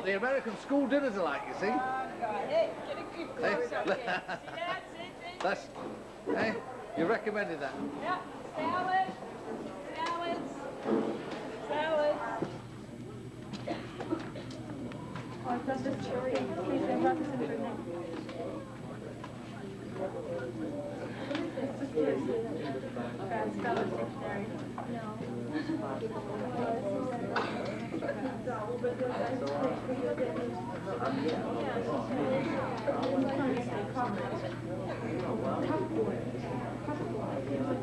the American school dinners are like, you see. Hey, get a good close up here. See that? That's, hey, you recommended that. Yeah, salad, salads, salads. Oh, that's just cherry. Please, I brought this in for you. Spell it dictionary. No.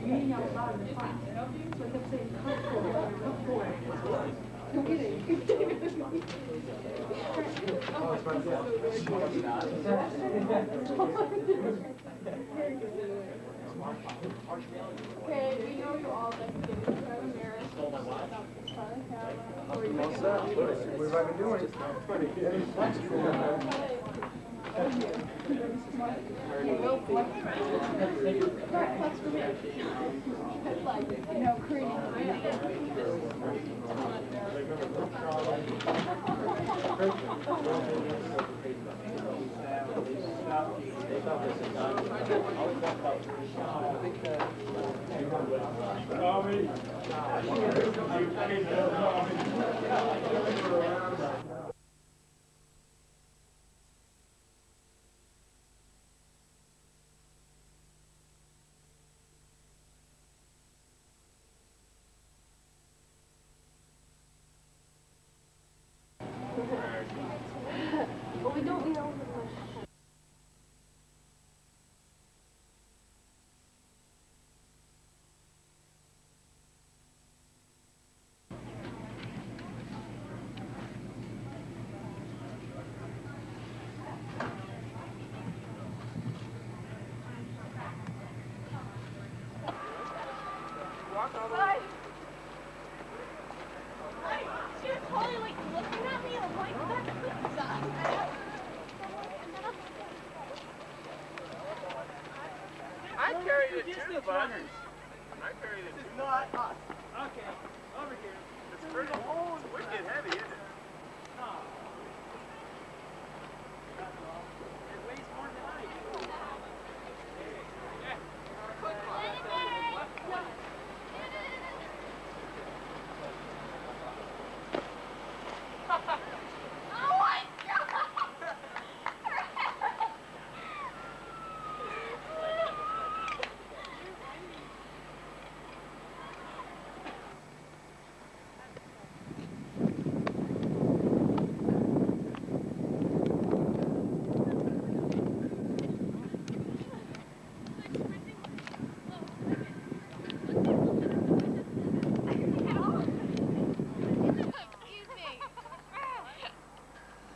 Reading out loud in the class. So I kept saying cupboard. Don't get it. Okay, we know you all like to get it. What's that? What have I been doing? No, cream. But we don't know. Hi. Hi. She was totally like looking at me. I'm like, that's pizza. I carried it too, bud. I carried it too. It's not us. Okay, over here. It's pretty wicked heavy, isn't it? No. It weighs more than I do. Oh my God!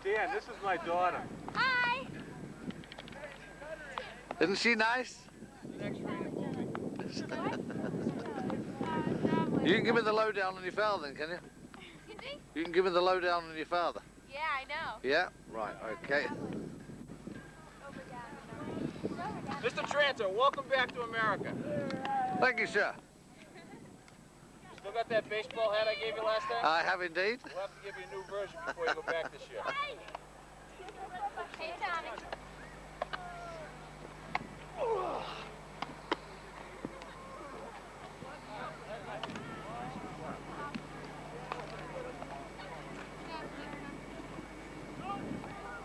Dan, this is my daughter. Hi. Isn't she nice? You can give me the lowdown on your father then, can you? Excuse me? You can give me the lowdown on your father. Yeah, I know. Yeah? Right, okay. Mr. Tranter, welcome back to America. Thank you, sir. Still got that baseball hat I gave you last time? I have indeed. We'll have to give you a new version before you go back this year. Hey, Tommy.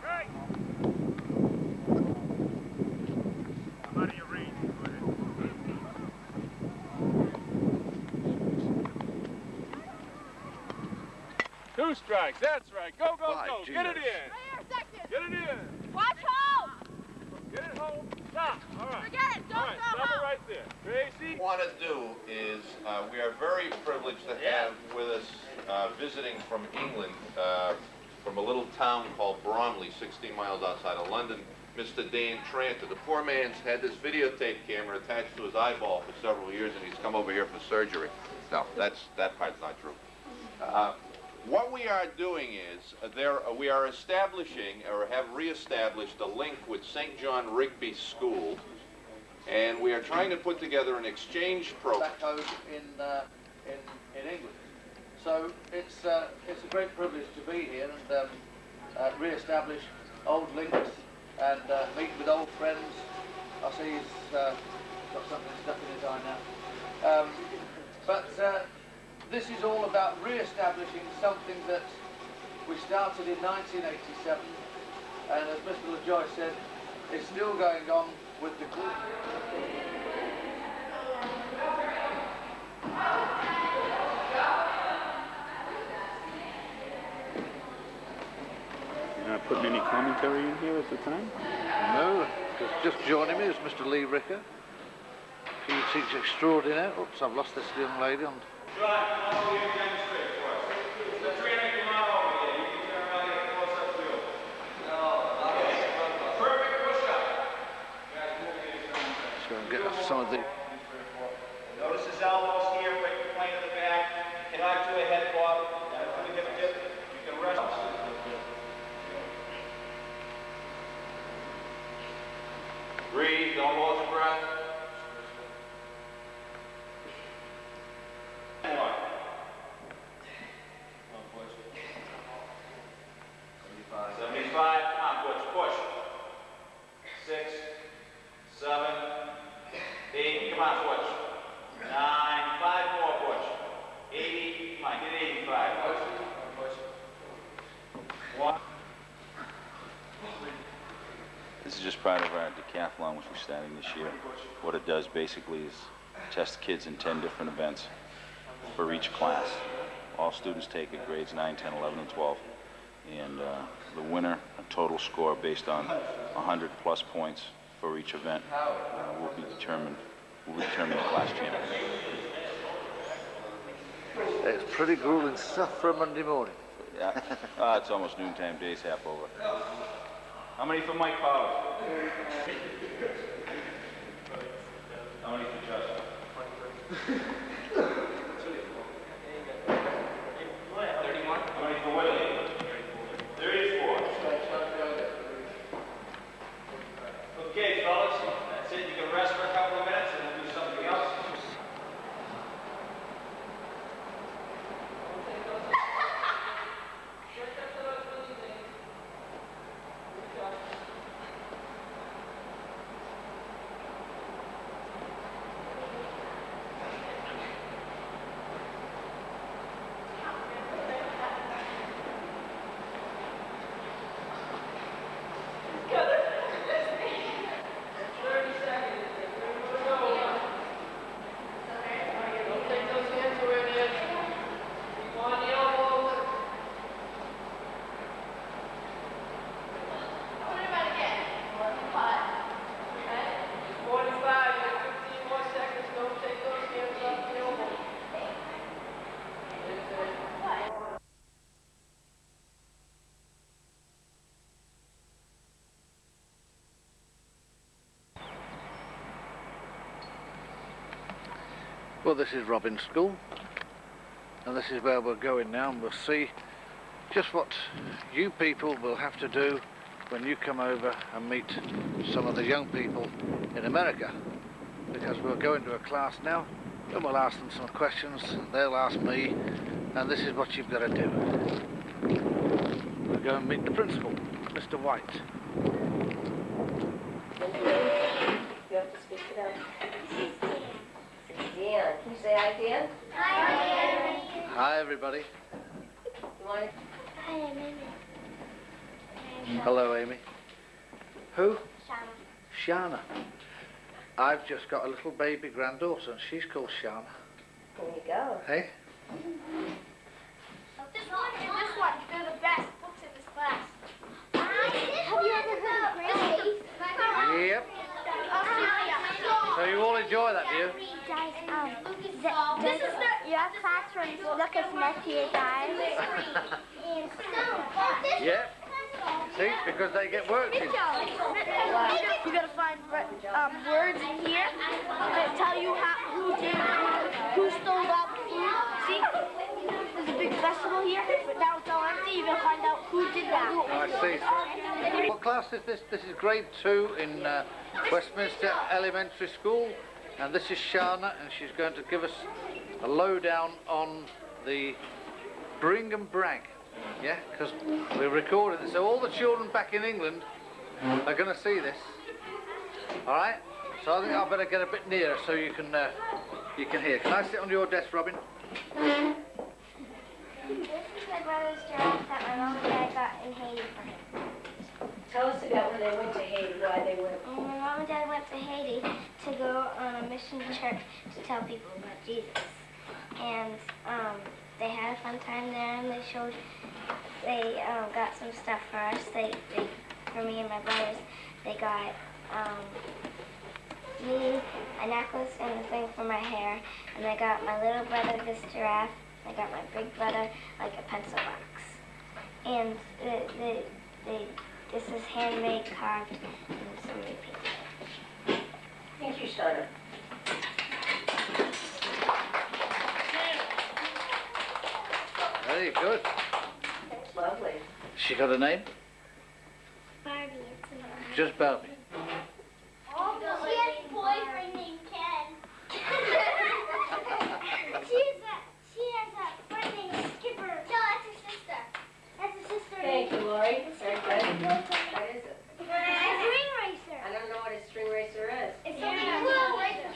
Right. I'm out of your range. Go ahead. 2 strikes. That's right. Go, go, By go. Get it Jesus. in. Get it in. Watch home. Get it home. Stop. All right. Forget it. Don't All right. go Stop home. it right there. Tracy. What I want to do is we are very privileged to have with us visiting from England, from a little town called Bromley, 16 miles outside of London, Mr. Dan Tranter. The poor man's had this videotape camera attached to his eyeball for several years, and he's come over here for surgery. No, that part's not true. What we are doing is we are establishing, or have reestablished, a link with St. John Rigby School, and we are trying to put together an exchange program. Back in England. So it's a great privilege to be here, and re-establish old links and meet with old friends. I see he's got something stuck in his eye now. But this is all about re-establishing something that we started in 1987, and as Mr. LaJoy said, it's still going on with the group. You're not putting any commentary in here at the time? No, just joining me is Mr. Lee Ricker. He teaches extraordinaire. Oops, I've lost this young lady on. Right, come over here and demonstrate for us. So Trina, come on over here. You can turn around and get a close-up view. Perfect push-up. Guys, move in. Let's go and get some of the. Notice his elbows here, break the plane in the back. Cannot do a head bob. When you get a dip, you can rest. Breathe, don't hold your breath. More. 75, come on, push. 6, 7, 8, come on, push. 9, 5 more, push. 80, come on, get 85. Push. 1. This is just part of our decathlon, which we're starting this year. What it does basically is test kids in 10 different events for each class. All students take it, grades 9, 10, 11, and 12. And the winner, a total score based on 100 plus points for each event, will be determined the class champion. It's pretty grueling stuff for a Monday morning. Yeah, it's almost noontime, day's half over. How many for Mike Powers? How many for Justin? 31. How many for Willie? 34. Okay, fellas, that's it. You can rest for a couple of minutes and we'll do something else. Well, this is Robin's school, and this is where we're going now, and we'll see just what you people will have to do when you come over and meet some of the young people in America, because we'll go into a class now and we'll ask them some questions, and they'll ask me, and this is what you've got to do. We'll go and meet the principal, Mr. White. You have to speak to them. Dan, can you say hi, Dan? Hi, everybody. You want to? Hi, I'm Amy. Hello, Amy. Who? Shana. Shana. I've just got a little baby granddaughter, and she's called Shana. There you go. Hey? This one, they're the best books in this class. Have you ever heard of Grace? Yep. So you all enjoy that, do you? Guys, your classrooms look as messy as ours. Yep. See, because they get worked in. You gotta find words in here that tell you who stole all the food. See, there's a big festival here, but now it's all empty. You gotta find out who did that. I see. What class is this? This is grade 2 in Westminster Elementary School, and this is Shana, and she's going to give us a lowdown on the bring and brag. Yeah, because we're recording it, so all the children back in England are going to see this. All right? So I think I better get a bit nearer so you can hear. Can I sit on your desk, Robin? This is my brother's giraffe that my mom and dad got in Haiti for him. Tell us about when they went to Haiti, why they went. My mom and dad went to Haiti to go on a mission trip to tell people about Jesus. And they had a fun time there, and they got some stuff for us. For me and my brothers, they got me a necklace and a thing for my hair, and they got my little brother this giraffe. I got my big brother like a pencil box. And this is handmade, carved, and somebody painted. Thank you, Shauna. Very good. That's lovely. She got a name? Barbie, it's a Barbie. Just Barbie. She has a boyfriend named Ken. She has a friend named Skipper. No, that's her sister. That's her sister. Thank you, Lori. Very good. What is it? A string racer. I don't know what a string racer is. It's something little racer.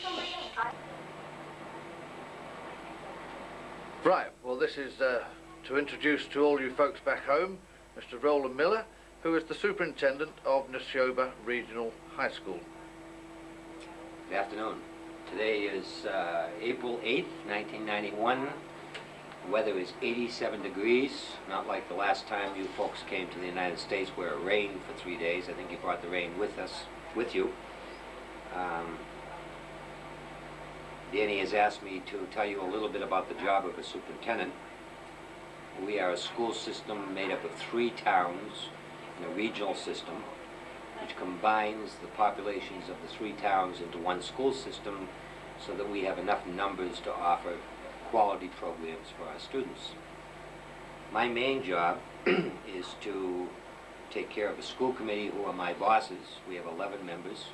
Right, well this is to introduce to all you folks back home, Mr. Roland Miller, who is the superintendent of Nashobah Regional High School. Good afternoon. Today is April 8th, 1991. The weather is 87 degrees, not like the last time you folks came to the United States where it rained for 3 days. I think you brought the rain with you. Danny has asked me to tell you a little bit about the job of a superintendent. We are a school system made up of 3 towns in a regional system, which combines the populations of the 3 towns into one school system so that we have enough numbers to offer quality programs for our students. My main job is to take care of the school committee, who are my bosses. We have 11 members,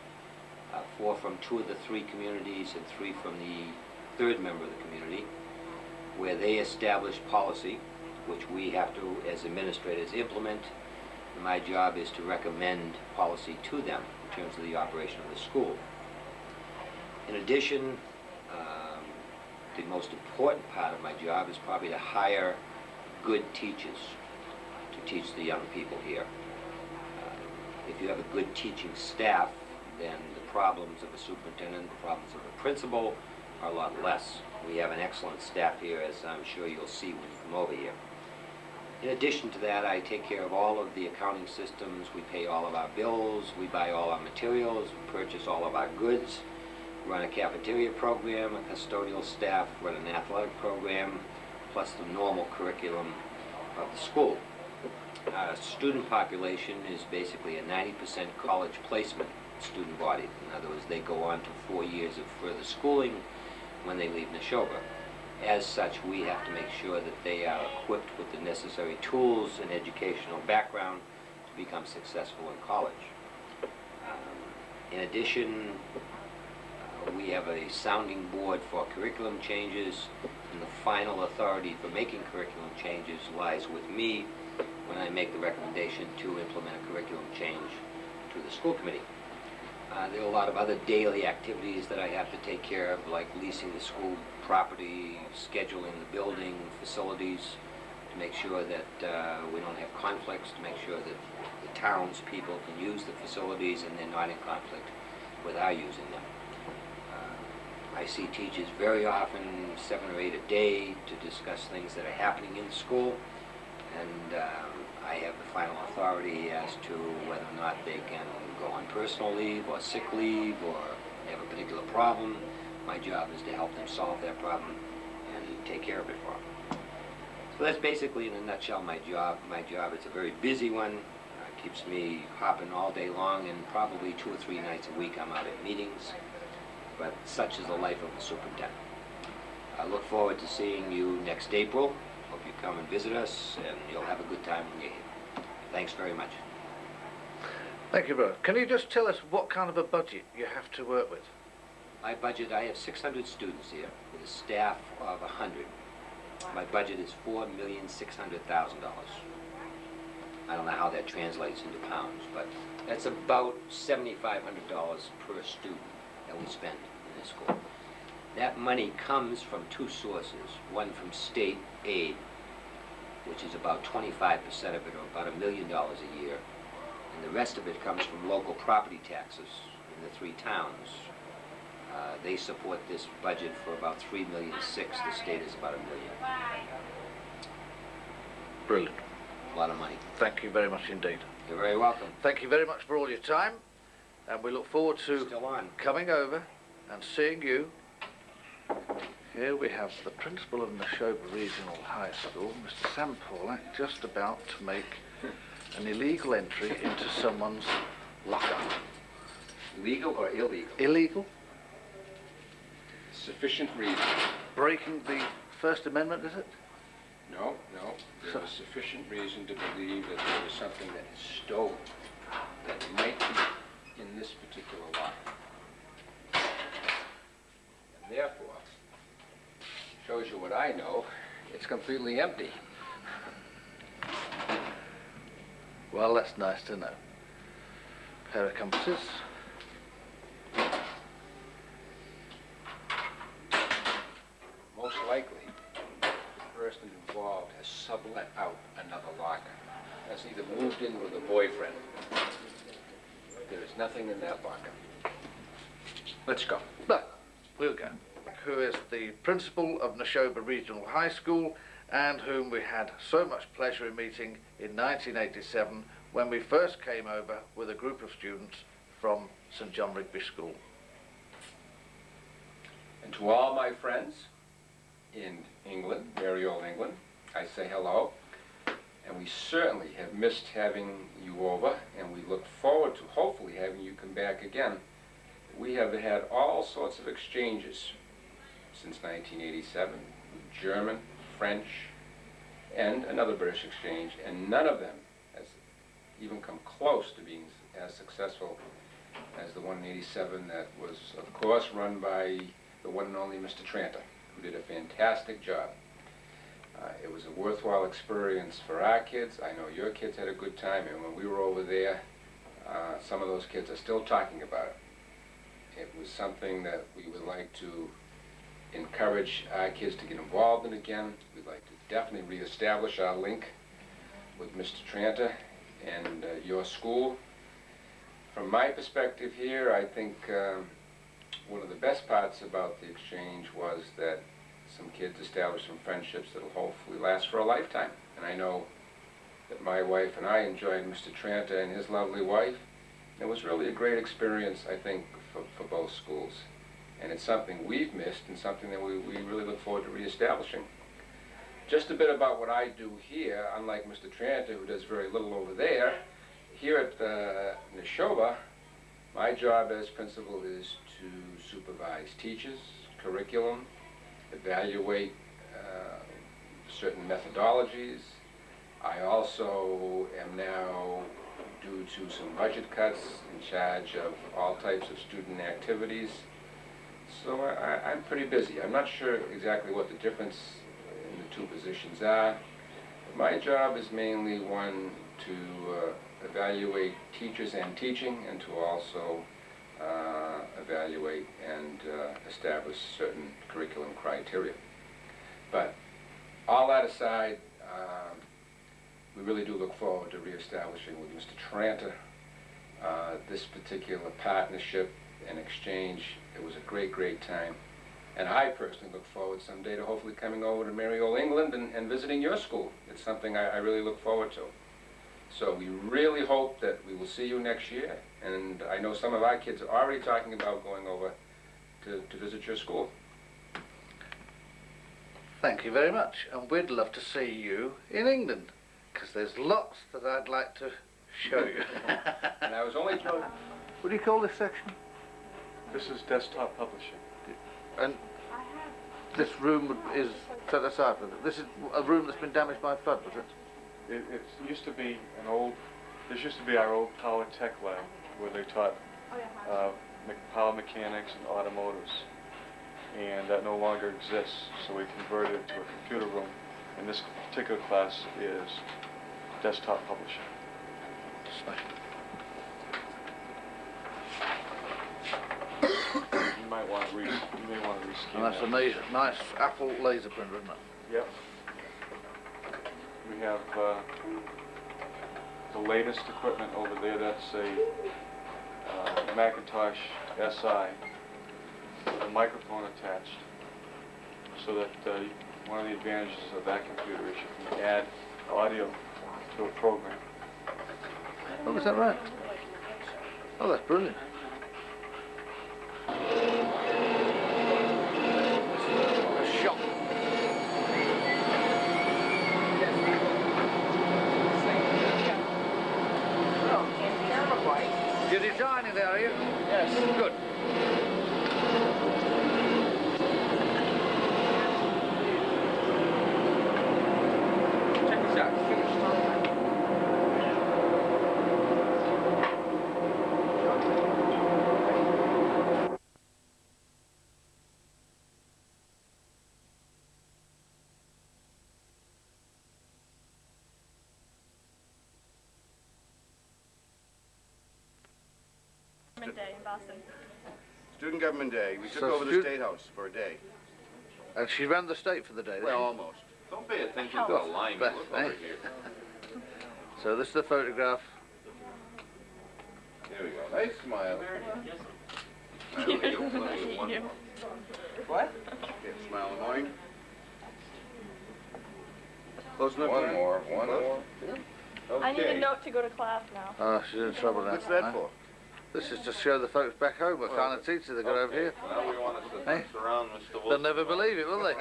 4 from 2 of the 3 communities and 3 from the 3rd member of the community, where they establish policy, which we have to, as administrators, implement. My job is to recommend policy to them in terms of the operation of the school. In addition, the most important part of my job is probably to hire good teachers to teach the young people here. If you have a good teaching staff, then the problems of a superintendent, the problems of a principal are a lot less. We have an excellent staff here, as I'm sure you'll see when you come over here. In addition to that, I take care of all of the accounting systems. We pay all of our bills, we buy all our materials, we purchase all of our goods, run a cafeteria program, a custodial staff, run an athletic program, plus the normal curriculum of the school. Our student population is basically a 90% college placement student body. In other words, they go on to 4 years of further schooling when they leave Nashobah. As such, we have to make sure that they are equipped with the necessary tools and educational background to become successful in college. In addition, we have a sounding board for curriculum changes, and the final authority for making curriculum changes lies with me when I make the recommendation to implement a curriculum change to the school committee. There are a lot of other daily activities that I have to take care of, like leasing the school property, scheduling the building, facilities, to make sure that we don't have conflicts, to make sure that the townspeople can use the facilities and they're not in conflict with our using them. I see teachers very often, 7 or 8 a day, to discuss things that are happening in the school, and I have the final authority as to whether or not they can go on personal leave or sick leave or have a particular problem. My job is to help them solve that problem and take care of it for them. So that's basically, in a nutshell, my job. My job is a very busy one. It keeps me hopping all day long, and probably 2 or 3 nights a week I'm out at meetings. But such is the life of a superintendent. I look forward to seeing you next April. Hope you come and visit us, and you'll have a good time when you're here. Thanks very much. Thank you, brother. Can you just tell us what kind of a budget you have to work with? My budget, I have 600 students here with a staff of 100. My budget is $4,600,000. I don't know how that translates into pounds, but that's about $7,500 per student that we spend in this school. That money comes from two sources. One from state aid, which is about 25% of it, or about $1 million a year. And the rest of it comes from local property taxes in the three towns. They support this budget for about $3.6 million. The state is about $1 million. Brilliant. A lot of money. Thank you very much indeed. You're very welcome. Thank you very much for all your time, and we look forward to Still on. coming over and seeing you. Here we have the principal of Nashobah Regional High School, Mr. Sam Paulak, just about to make an illegal entry into someone's locker. Legal or illegal? Illegal? Sufficient reason. Breaking the First Amendment, is it? No. There was sufficient reason to believe that there was something that is stolen that might be in this particular locker. And therefore, shows you what I know, it's completely empty. Well, that's nice to know. Pair of compasses. Most likely, the person involved has sublet out another locker. Has either moved in with a boyfriend. There is nothing in that locker. Let's go. But we'll go. Who is the principal of Nashobah Regional High School, and whom we had so much pleasure in meeting in 1987 when we first came over with a group of students from St John Rigby School. And to all my friends in England, merry old England, I say hello. And we certainly have missed having you over, and we look forward to hopefully having you come back again. We have had all sorts of exchanges since 1987, with German, French, and another British exchange, and none of them has even come close to being as successful as the one in 87 that was, of course, run by the one and only Mr. Tranter, who did a fantastic job. It was a worthwhile experience for our kids. I know your kids had a good time, and when we were over there, some of those kids are still talking about it. It was something that we would like to encourage our kids to get involved in again. We'd like to definitely reestablish our link with Mr. Tranter and your school. From my perspective here, I think one of the best parts about the exchange was that some kids established some friendships that will hopefully last for a lifetime. And I know that my wife and I enjoyed Mr. Tranter and his lovely wife. It was really a great experience, I think, for both schools. And it's something we've missed and something that we really look forward to reestablishing. Just a bit about what I do here, unlike Mr. Tranter, who does very little over there. Here at Nashobah, my job as principal is to supervise teachers, curriculum, evaluate certain methodologies. I also am now, due to some budget cuts, in charge of all types of student activities. So I'm pretty busy. I'm not sure exactly what the difference in the two positions are. My job is mainly one to evaluate teachers and teaching, and to also evaluate and establish certain curriculum criteria. But all that aside, we really do look forward to reestablishing with Mr. Tranter this particular partnership and exchange. It was a great, great time. And I personally look forward someday to hopefully coming over to merry old England and visiting your school. It's something I really look forward to. So we really hope that we will see you next year. And I know some of our kids are already talking about going over to visit your school. Thank you very much. And we'd love to see you in England, because there's lots that I'd like to show you. And I was only told... What do you call this section? This is desktop publishing. And this room is set aside for it. This is a room that's been damaged by a flood, was it? It used to be an old, this used to be our old power tech lab where they taught power mechanics and automotives. and that no longer exists, so we converted it to a computer room, and this particular class is desktop publishing. You may want to rescan And that's a nice Apple laser printer, isn't it? Yep. We have the latest equipment over there. That's a Macintosh SI with a microphone attached, so that one of the advantages of that computer is you can add audio to a program. Oh, is that right? Oh, that's brilliant. A shop. You're designing there, are you? Yes. Good. Check this out. Day in Boston. Student Government Day. We took So over the State House for a day. And she ran the state for the day, didn't Well, she? almost. Don't pay attention to the line. Beth, Look eh? over here. So this is the photograph. There we go. Nice smile. Let me get one more. What? Okay, smile in the morning. Close enough. One more. I need a Okay. note to go to class now. Oh, she's in trouble now. What's that eh? for? This is to show the folks back home what kind of teacher they got over here. Now we want to Hey? surround Mr. Wilson. They'll never believe it, will they?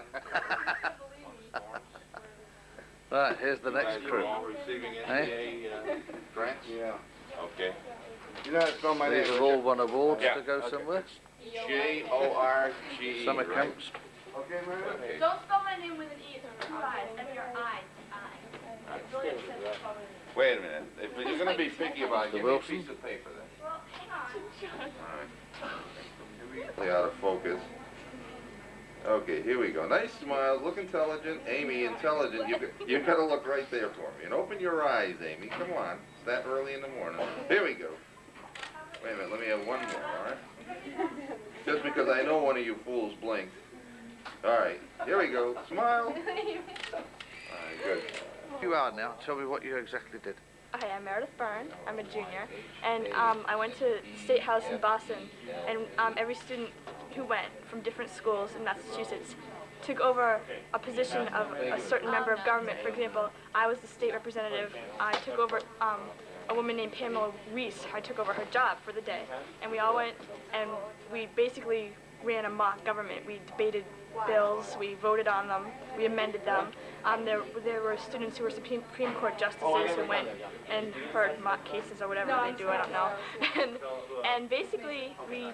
Right, here's the You next guys are crew. all receiving Hey? NCA grants? Yeah. Okay. You know how to spell my name? These have all won awards Yeah. to go somewhere. J-O-R-G-E. Summer right? camps. Okay, man. Okay. Don't spell my name with an E, it's two I's. M-E-R-I. It's really upsetting to spell it. Wait a minute. If you're going to be picky about it, give me a Wilson? piece of paper then. Well, hang on. Stay out of focus. Okay, here we go. Nice smiles. Look intelligent. Amy, intelligent. You got to look right there for me. And open your eyes, Amy. Come on. It's that early in the morning. Here we go. Wait a minute. Let me have one more, all right? Just because I know one of you fools blinked. All right. Here we go. Smile. All right, good. You are now. Tell me what you exactly did. Hi, I'm Meredith Byrne. I'm a junior, and I went to State House in Boston, and every student who went from different schools in Massachusetts took over a position of a certain member of government. For example, I was the state representative. I took over a woman named Pamela Reese. I took over her job for the day, and we all went and we basically ran a mock government. We debated bills, we voted on them, we amended them. There were students who were Supreme Court justices who went and heard mock cases or whatever they do, I don't know. And basically we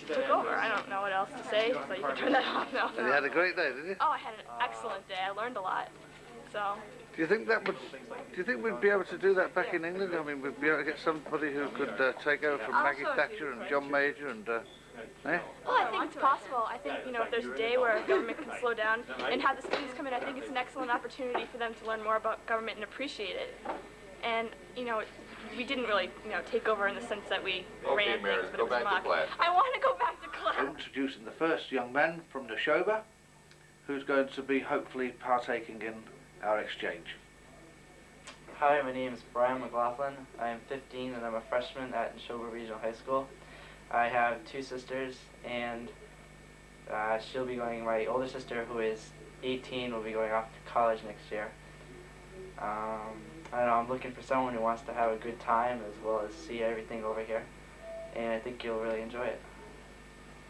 took over. I don't know what else to say, so you can turn that off now. And you had a great day, did you? Oh, I had an excellent day. I learned a lot. So. Do you think we'd be able to do that back in England? I mean, we'd be able to get somebody who could take over from Maggie Thatcher and John Major and, eh? Well, I think it's possible. I think, you know, if there's a day where government can slow down and have the students come in, I think it's an excellent opportunity for them to learn more about government and appreciate it. And, you know, we didn't really, you know, take over in the sense that we ran things, but it was mock. I want to go back to class. Introducing the first young man from Nashobah, who's going to be hopefully partaking in our exchange. Hi, my name is Brian McLaughlin. I am 15 and I'm a freshman at Nashobah Regional High School. I have two sisters, and she'll be going, my older sister, who is 18, will be going off to college next year. I don't know, I'm looking for someone who wants to have a good time as well as see everything over here, and I think you'll really enjoy it.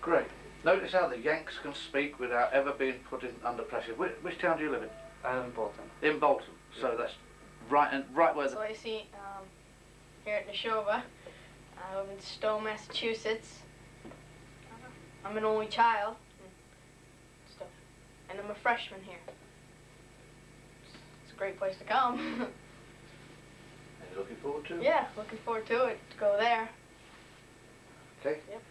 Great. Notice how the Yanks can speak without ever being put under pressure. Which town do you live in? I live in Bolton. In Bolton. So that's right where the... So I see here at Nashobah. I live in Stowe, Massachusetts. I'm an only child. And I'm a freshman here. It's a great place to come. And you're looking forward to it? Yeah, looking forward to it, to go there. Okay. Yep.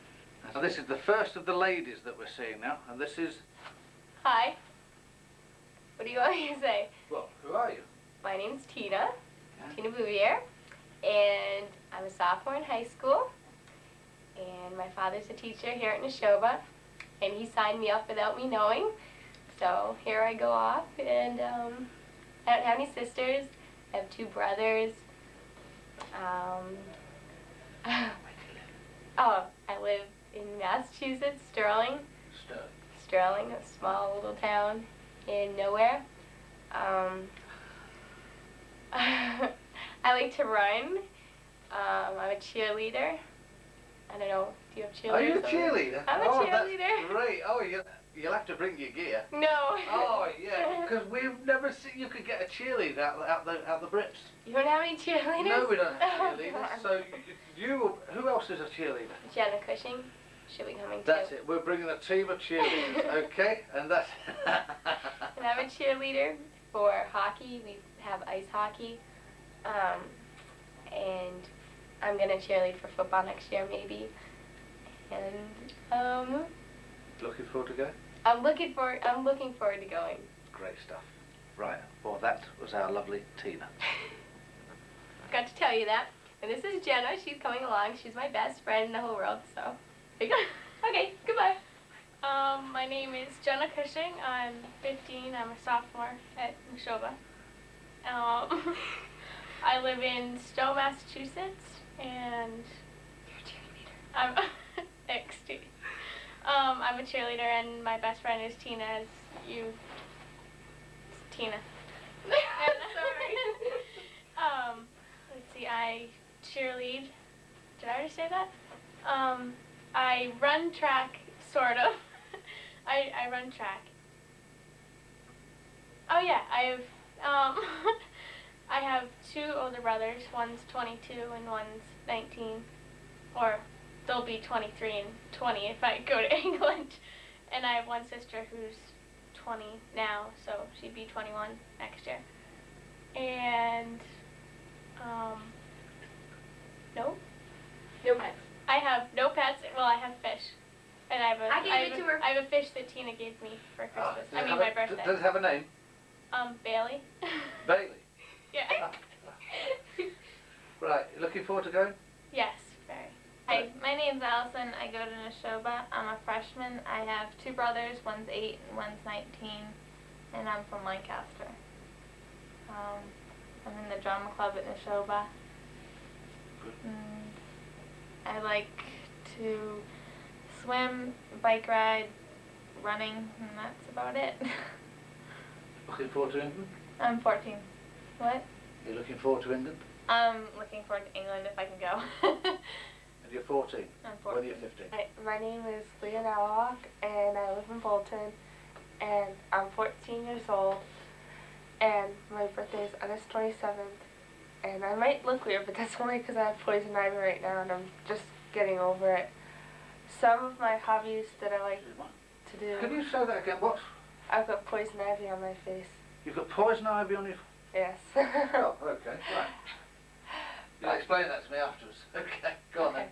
And this is the first of the ladies that we're seeing now, and this is... Hi. What do you want me to say? Well, who are you? My name's Tina, Tina Bouvier, and I'm a sophomore in high school, and my father's a teacher here at Nashobah, and he signed me up without me knowing, so here I go off, and I don't have any sisters, I have 2 brothers. Oh, I live in Massachusetts, Sterling. Sterling, a small little town in nowhere. I like to run. I'm a cheerleader. I don't know, do you have cheerleaders? Are you a cheerleader? I'm a cheerleader. That's great. Oh, you'll have to bring your gear. No. Oh, yeah, because we've never seen you could get a cheerleader out the Brits. You don't have any cheerleaders? No, we don't have Oh, cheerleaders. God. So who else is a cheerleader? Jenna Cushing. She'll be coming That's too. it. We're bringing a team of cheerleaders, okay? And that's... And I'm a cheerleader for hockey. We have ice hockey. And I'm going to cheerlead for football next year, maybe. And, Looking forward to going? I'm looking forward to going. Great stuff. Right. Well, that was our lovely Tina. Forgot to tell you that. And this is Jenna. She's coming along. She's my best friend in the whole world, so there you go. Okay, goodbye. My name is Jenna Cushing. I'm 15. I'm a sophomore at Nashobah. I live in Stowe, Massachusetts, and I'm thanks, Steve. I'm a cheerleader, and my best friend is Tina, as you. Tina. Sorry. Let's see. I cheerlead. Did I already say that? I run track, sort of. I run track. Oh yeah, I have 2 older brothers. One's 22 and one's 19, or they'll be 23 and 20 if I go to England. And I have one sister who's 20 now, so she'd be 21 next year. And no pets. I have no pets. Well, I have fish, and I have a fish that Tina gave me for Christmas. My birthday. Does it have a name? Bailey. Bailey. Yeah. Right. Looking forward to going? Yes, very. Hi, my name's Allison. I go to Nashobah. I'm a freshman. I have 2 brothers. One's 8 and one's 19, and I'm from Lancaster. I'm in the drama club at Nashobah. I like to swim, bike ride, running, and that's about it. Looking forward to England? I'm 14. What? You're looking forward to England? I'm looking forward to England if I can go. And you're 14? I'm 14. When are you 15? My name is Leah Nowak, and I live in Bolton, and I'm 14 years old, and my birthday is August 27th, and I might look weird, but that's only because I have poison ivy right now, and I'm just getting over it. Some of my hobbies that I like to do... Can you say that again? What? I've got poison ivy on my face. You've got poison ivy on your... Yes. Oh, okay, right. You'll explain that to me afterwards. Okay, go on then.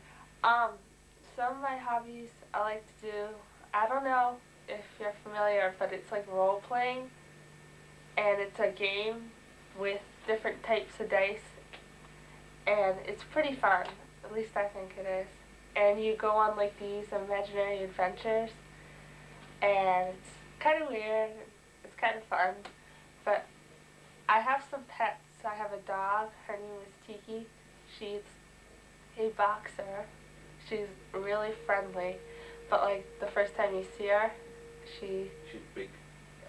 Some of my hobbies I like to do, I don't know if you're familiar, but it's like role-playing, and it's a game with different types of dice, and it's pretty fun, at least I think it is. And you go on like these imaginary adventures, and it's kind of weird, it's kind of fun, but I have some pets. I have a dog, her name is Tiki. She's a boxer. She's really friendly, but like the first time you see her, she's big.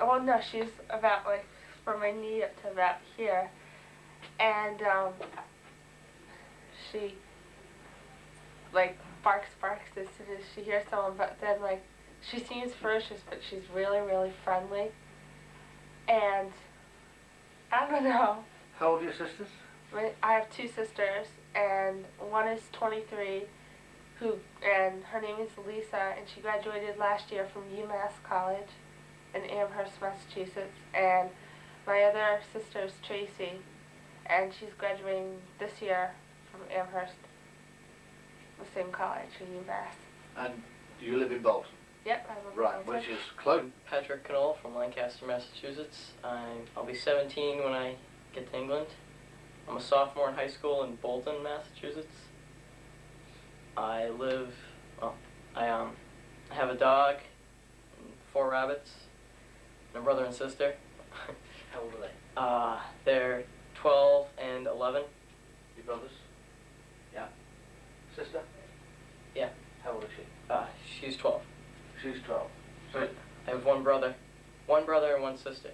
Oh no, she's about like from my knee up to about here, and she like barks as soon as she hears someone, but then like she seems ferocious, but she's really friendly, and I don't know. How old are your sisters? I have 2 sisters, and one is 23, and her name is Lisa, and she graduated last year from UMass College in Amherst, Massachusetts, and my other sister is Tracy, and she's graduating this year from Amherst, the same college, UMass. And you live in Bolton? Yep, I live in Right, Bolton. which is close. Patrick Knoll from Lancaster, Massachusetts. I'll be 17 when I get to England. I'm a sophomore in high school in Bolton, Massachusetts. I live, I have a dog, and 4 rabbits, and a brother and sister. How old are they? They're 12 and 11. Your brothers? Yeah. Sister? Yeah. How old is she? She's 12. She's 12. So, I have one brother and one sister.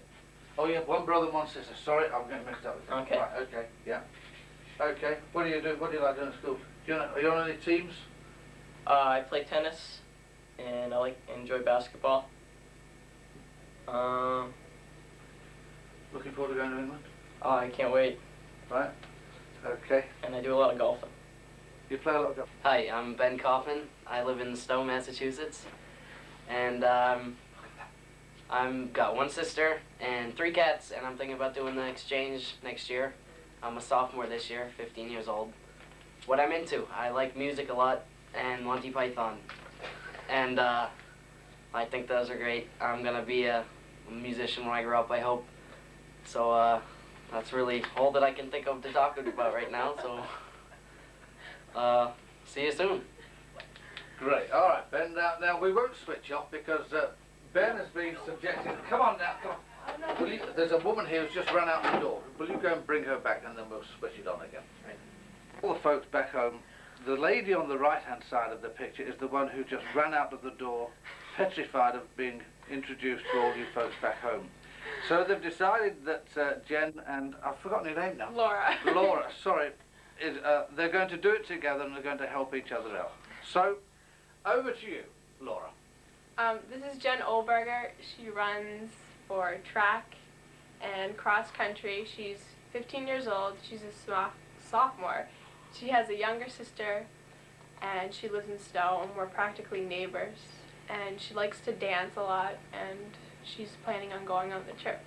oh, you have one brother and one sister. Sorry, I'm getting mixed up with you. Okay. Right, okay, yeah. Okay, what do you do? What do you like doing at school? Are you on any teams? I play tennis, and I enjoy basketball. Looking forward to going to England? I can't wait. Right. Okay. And I do a lot of golfing. You play a lot of golf? Hi, I'm Ben Kaufman. I live in Stowe, Massachusetts. And I'm got 1 sister and 3 cats, and I'm thinking about doing the exchange next year. I'm a sophomore this year, 15 years old. What I'm into, I like music a lot and Monty Python. And I think those are great. I'm gonna be a musician when I grow up, I hope. So that's really all that I can think of to talk about right now. So see you soon. Great. All right, Ben. Now we won't switch off because Ben has been subjected. Come on now. Come on. Will you, there's a woman here who's just run out the door. Will you go and bring her back, and then we'll switch it on again. Right. All the folks back home. The lady on the right-hand side of the picture is the one who just ran out of the door, petrified of being introduced to all you folks back home. So they've decided that Jen and I've forgotten your name now. Laura. Laura. Sorry. They're going to do it together, and they're going to help each other out. So, over to you, Laura. This is Jen Olberger. She runs for track and cross country. She's 15 years old. She's a sophomore. She has a younger sister, and she lives in Stowe, and we're practically neighbors. And she likes to dance a lot, and she's planning on going on the trip.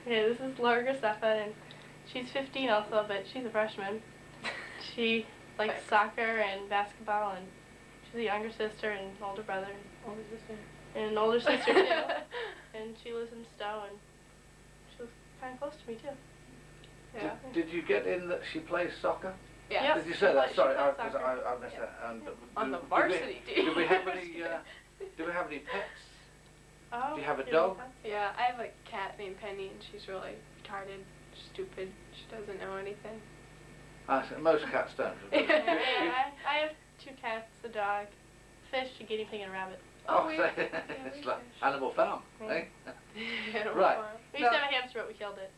Yeah, this is Laura Graceffa, and she's 15 also, but she's a freshman. She likes soccer and basketball, and she's a younger sister and an older brother. Older sister. And an older sister, too. And she lives in Stowe, and she lives kind of close to me, too. Yeah. Did you get in that she plays soccer? Yeah. Did you say that? Sorry, I soccer. missed that. And On the varsity team. Do we have any? Do we have any pets? Oh, do you have a dog? Yeah, I have a cat named Penny, and she's really retarded, stupid. She doesn't know anything. Most cats don't. I have 2 cats, a dog, fish, a guinea pig, and a rabbit. Oh, it's like Animal Farm, eh? Animal Right. Farm. We used to have a hamster, but we killed it.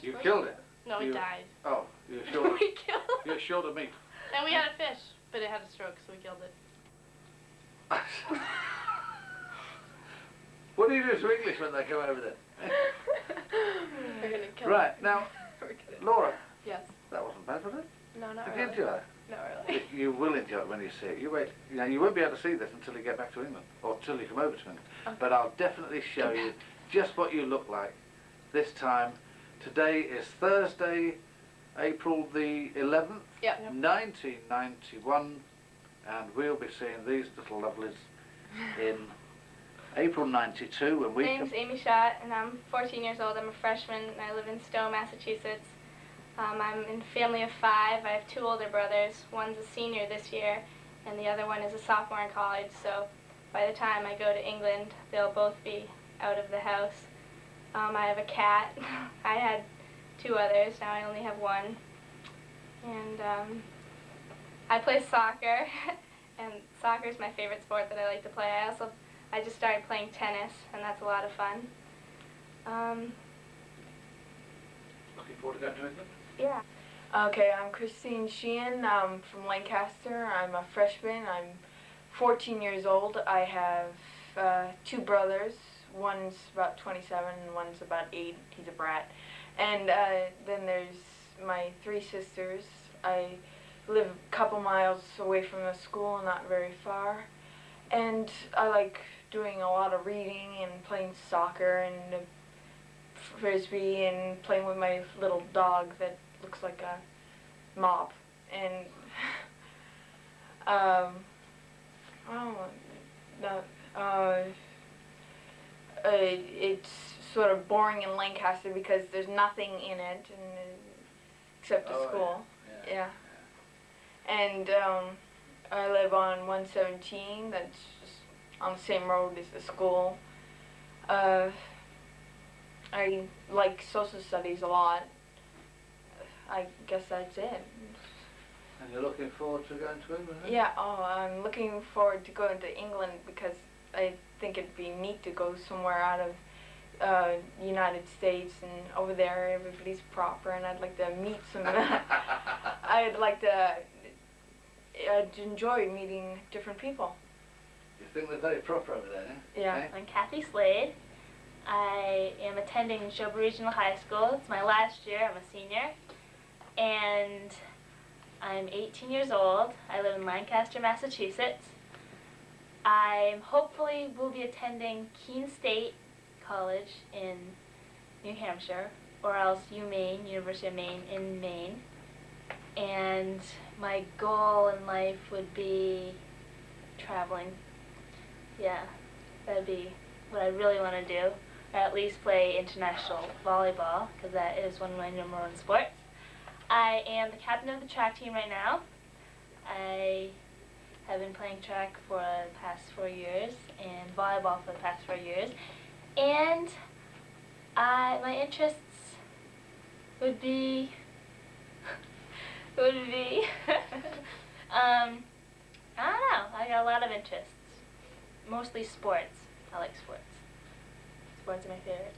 You killed it? No, it died. Oh, you're short. We killed it. You're short of meat. And we had a fish, but it had a stroke, so we killed it. What do you do to English when they come over there? We're gonna kill Right, now, Laura. Yes. That wasn't bad, was it? No, not Did really. you enjoy it? Not really. You will enjoy it when you see it. You wait. You know, you won't be able to see this until you get back to England, or until you come over to England. Okay. But I'll definitely show you just what you look like this time. Today is Thursday, April the 11th, 1991, and we'll be seeing these little lovelies in April 92 when we My name's Amy Schott, and I'm 14 years old. I'm a freshman, and I live in Stowe, Massachusetts. I'm in a family of 5. I have 2 older brothers. One's a senior this year, and the other one is a sophomore in college. So by the time I go to England, they'll both be out of the house. I have a cat. I had 2 others. Now I only have 1. And I play soccer, and soccer is my favorite sport that I like to play. I just started playing tennis, and that's a lot of fun. Looking forward to going to England? Yeah. Okay, I'm Christine Sheehan. I'm from Lancaster. I'm a freshman. I'm 14 years old. I have 2 brothers. One's about 27 and one's about 8. He's a brat. And then there's my 3 sisters. I live a couple miles away from the school, not very far. And I like doing a lot of reading and playing soccer and frisbee and playing with my little dog that looks like a mop. And Oh, no. It's sort of boring in Lancaster because there's nothing in it except a school. Yeah. And I live on 117. That's just on the same road as the school. I like social studies a lot. I guess that's it. And you're looking forward to going to England? Yeah, I'm looking forward to going to England because I think it'd be neat to go somewhere out of the United States, and over there everybody's proper, and I'd like to meet some I'd enjoy meeting different people. You think they're very proper over there, eh? Yeah. Eh? I'm Kathy Slade. I am attending Nashobah Regional High School. It's my last year. I'm a senior. And I'm 18 years old. I live in Lancaster, Massachusetts. I hopefully will be attending Keene State College in New Hampshire, or else UMaine, University of Maine in Maine. And my goal in life would be traveling. Yeah, that'd be what I really want to do. Or at least play international volleyball, because that is one of my number one sports. I am the captain of the track team right now. I have been playing track for the past 4 years and volleyball for the past 4 years. And my interests would be, I don't know, I got a lot of interests. Mostly sports. I like sports. Sports are my favorite.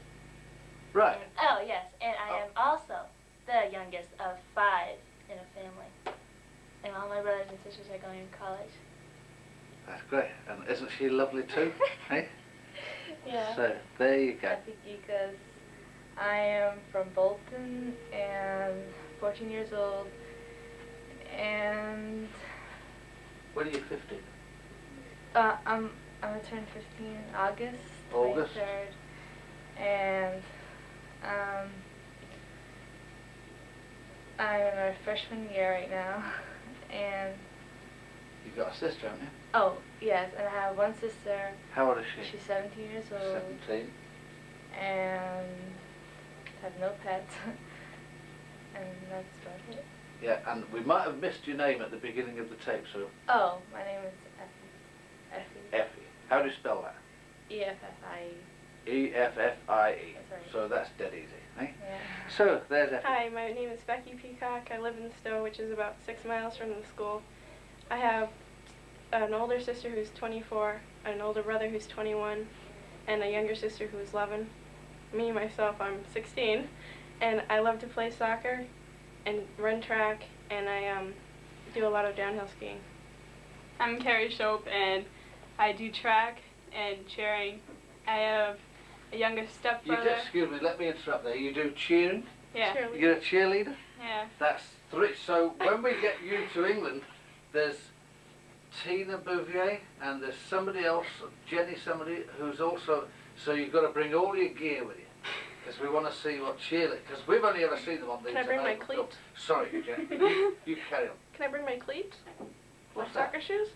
Right. Oh, yes, and I am also the youngest of 5 in a family. And all my brothers and sisters are going to college. That's great. And isn't she lovely too? Hey? Yeah. So, there you go. Happy because I am from Bolton and 14 years old, and When are you 50? I'm gonna turn 15 in August. August. 23rd, and I'm in my freshman year right now, and You've got a sister, haven't you? oh yes, and I have one sister. How old is she? She's 17 years old. 17. And have no pets, and that's about it. Yeah, and we might have missed your name at the beginning of the tape, so Oh, my name is Effie. Effie. How do you spell that? E-F-F-I-E. E-F-F-I-E. That's right. So that's dead easy, eh? Yeah. So, there's Effie. Hi, my name is Becky Peacock. I live in Stowe, which is about 6 miles from the school. I have an older sister who's 24, an older brother who's 21, and a younger sister who's 11. Me, myself, I'm 16, and I love to play soccer and run track, and I do a lot of downhill skiing. I'm Carrie Shope, and I do track and cheering. I have a younger stepbrother. Excuse me, let me interrupt there. You do cheering? Yeah. You're a cheerleader? Yeah. That's 3. So when we get you to England, there's Tina Bouvier and there's somebody else, Jenny somebody, who's also, so you've got to bring all your gear with you. Because we want to see what cheerleaders, because we've only ever seen them on these. Can I bring my cleats? Sorry, Jenny. You carry on. Can I bring my cleats? What's my soccer shoes?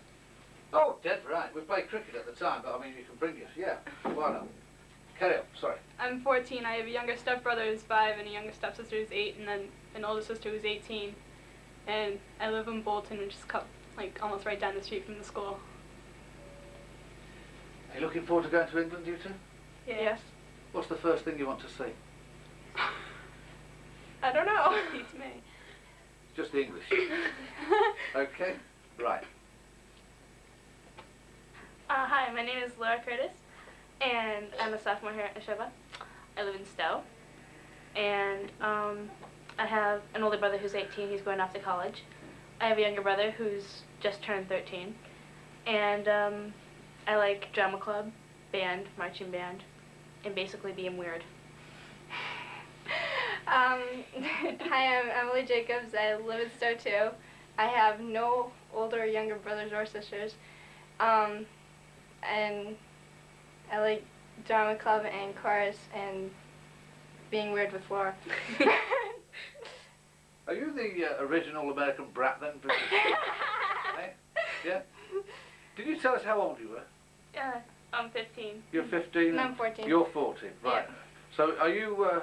Oh, dead right. We played cricket at the time, but I mean, you can bring yours. Yeah, why not? Carry on, sorry. I'm 14. I have a younger stepbrother who's 5 and a younger stepsister who's 8, and then an older sister who's 18. And I live in Bolton, which is like almost right down the street from the school. Are you looking forward to going to England, you two? Yes. What's the first thing you want to see? I don't know. It's me. Just English. Okay, right. Hi, my name is Laura Curtis, and I'm a sophomore here at Nashobah. I live in Stowe, and I have an older brother who's 18. He's going off to college. I have a younger brother who's just turned 13, and I like drama club, band, marching band, and basically being weird. Hi, I'm Emily Jacobs. I live in Stowe too. I have no older or younger brothers or sisters. And I like drama club and chorus and being weird with Laura. Are you the original American brat then? Hey? Yeah? Did you tell us how old you were? Yeah, I'm 15. You're 15? And I'm 14. You're 14, right. Yeah. So are you a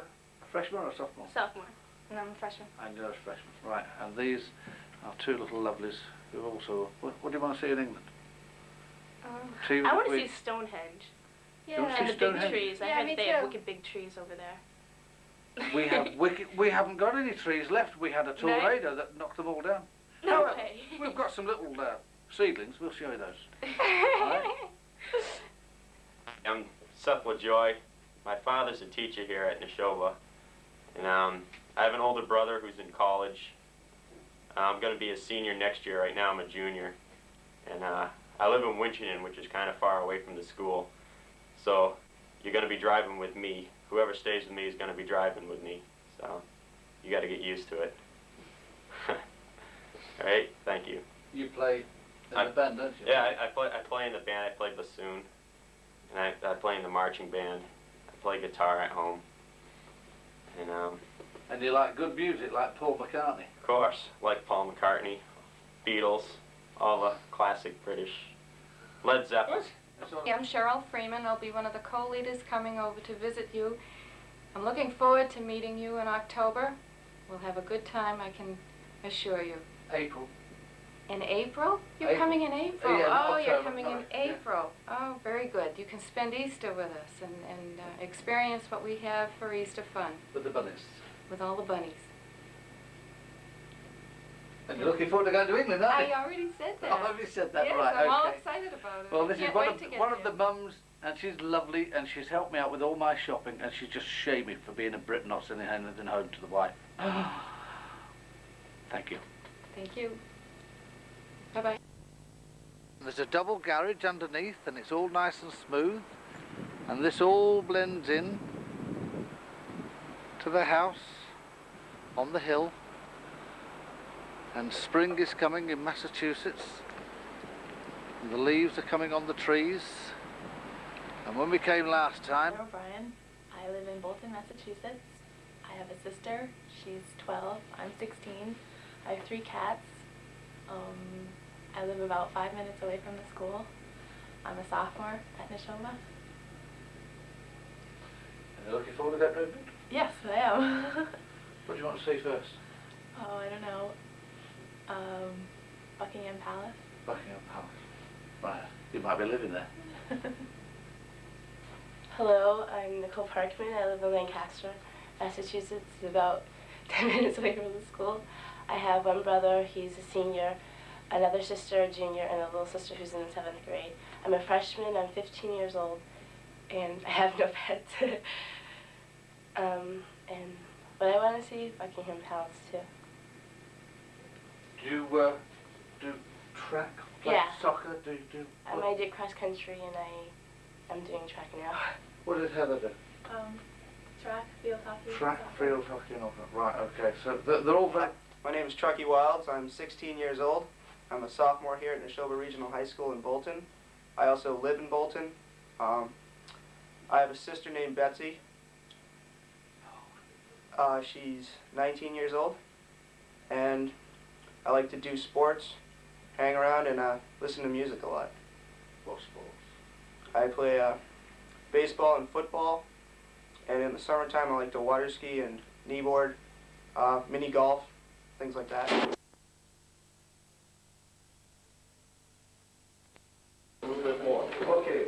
freshman or a sophomore? Sophomore. And I'm a freshman. And you're a freshman, right. And these are two little lovelies who also... What do you want to see in England? I want to see Stonehenge. You want to And see the Stonehenge? big trees. I Yeah, heard me they have too. wicked big trees over there. We haven't got any trees left. We had a tornado that knocked them all down. No However, way. we've got some little seedlings. We'll show you those. I'm Seth LaJoy. My father's a teacher here at Nashobah. And I have an older brother who's in college. I'm going to be a senior next year. Right now I'm a junior. And I live in Winchendon, which is kind of far away from the school. So you're going to be driving with me. Whoever stays with me is going to be driving with me. So you got to get used to it. All right, thank you. You play in the band, don't you? Yeah, I play in the band. I play bassoon. And I play in the marching band. I play guitar at home. And you like good music, like Paul McCartney? Of course, like Paul McCartney, Beatles, all the classic British. Led Zeppelin. I'm Cheryl Freeman. I'll be one of the co-leaders coming over to visit you. I'm looking forward to meeting you in October. We'll have a good time, I can assure you. April. In April? You're April. coming in April. Yeah, oh, you're October, coming no, in yeah. April. Oh, very good. You can spend Easter with us and experience what we have for Easter fun. With the bunnies. With all the bunnies. And you're looking forward to going to England, aren't you? I already said that. I already said that, yes, right, I'm all okay. excited about it. Well, I this is can't one wait to get of there. the mums, and she's lovely, and she's helped me out with all my shopping, and she's just shamed me for being a Brit, not sending anything home to the wife. Thank you. Thank you. Bye-bye. There's a double garage underneath, and it's all nice and smooth, and this all blends in to the house on the hill. And spring is coming in Massachusetts, and the leaves are coming on the trees. And when we came last time... I'm Brian. I live in Bolton, Massachusetts. I have a sister. She's 12. I'm 16. I have 3 cats. I live about 5 minutes away from the school. I'm a sophomore at Nashobah. And you're looking forward to that movement? Yes, I am. What do you want to see first? Oh, I don't know. Buckingham Palace. Buckingham Palace. Right, you might be living there. Hello, I'm Nicole Parkman. I live in Lancaster, Massachusetts, about 10 minutes away from the school. I have one brother, he's a senior, another sister, a junior, and a little sister who's in the 7th grade. I'm a freshman, I'm 15 years old, and I have no pets. But I want to see Buckingham Palace too. Do you do track, play Yeah. soccer? Do you do... I did cross country and I'm doing track now. What did Heather do? Track, field hockey. Track, field hockey and all that. Right, okay. So they're all very... My name is Truckee Wilds. I'm 16 years old. I'm a sophomore here at Nashobah Regional High School in Bolton. I also live in Bolton. I have a sister named Betsy. She's 19 years old. And I like to do sports, hang around, and listen to music a lot. What sports? I play baseball and football. And in the summertime, I like to water ski and kneeboard, mini golf, things like that. A little bit more. Okay,